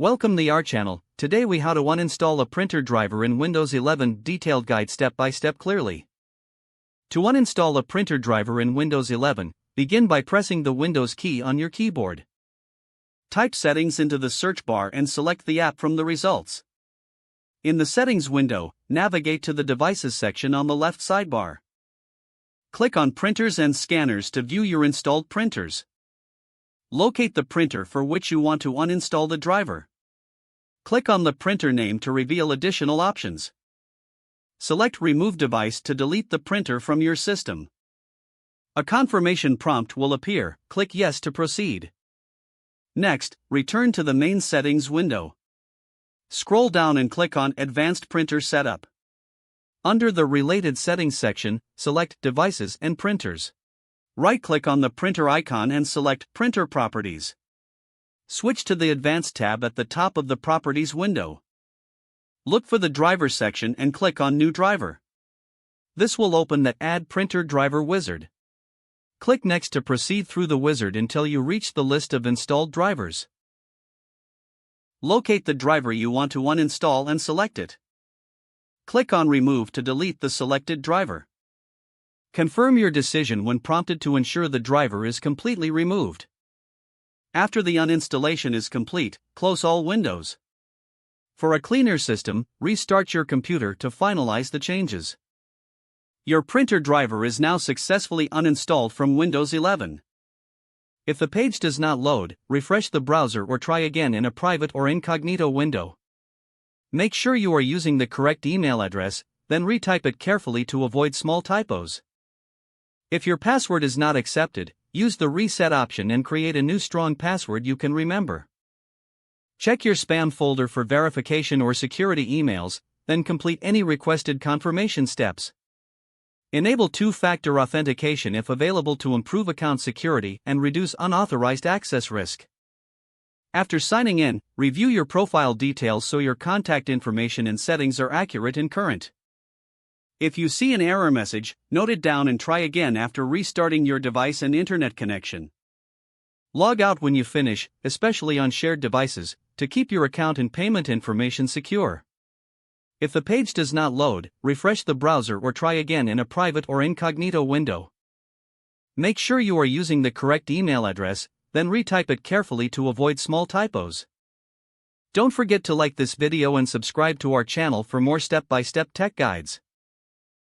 Welcome to our channel. Today we how to uninstall a printer driver in Windows 11 detailed guide step by step clearly. To uninstall a printer driver in Windows 11, begin by pressing the Windows key on your keyboard. Type settings into the search bar and select the app from the results. In the settings window, navigate to the devices section on the left sidebar. Click on printers and scanners to view your installed printers. Locate the printer for which you want to uninstall the driver. Click on the printer name to reveal additional options. Select Remove Device to delete the printer from your system. A confirmation prompt will appear. Click Yes to proceed. Next, return to the main settings window. Scroll down and click on Advanced Printer Setup. Under the Related Settings section, select Devices and Printers. Right-click on the printer icon and select Printer Properties. Switch to the Advanced tab at the top of the Properties window. Look for the Driver section and click on New Driver. This will open the Add Printer Driver wizard. Click Next to proceed through the wizard until you reach the list of installed drivers. Locate the driver you want to uninstall and select it. Click on Remove to delete the selected driver. Confirm your decision when prompted to ensure the driver is completely removed. After the uninstallation is complete, close all windows. For a cleaner system, restart your computer to finalize the changes. Your printer driver is now successfully uninstalled from Windows 11. If the page does not load, refresh the browser or try again in a private or incognito window. Make sure you are using the correct email address, then retype it carefully to avoid small typos. If your password is not accepted, use the reset option and create a new strong password you can remember. Check your spam folder for verification or security emails, then complete any requested confirmation steps. Enable two-factor authentication if available to improve account security and reduce unauthorized access risk. After signing in, review your profile details so your contact information and settings are accurate and current. If you see an error message, note it down and try again after restarting your device and internet connection. Log out when you finish, especially on shared devices, to keep your account and payment information secure. If the page does not load, refresh the browser or try again in a private or incognito window. Make sure you are using the correct email address, then retype it carefully to avoid small typos. Don't forget to like this video and subscribe to our channel for more step-by-step tech guides.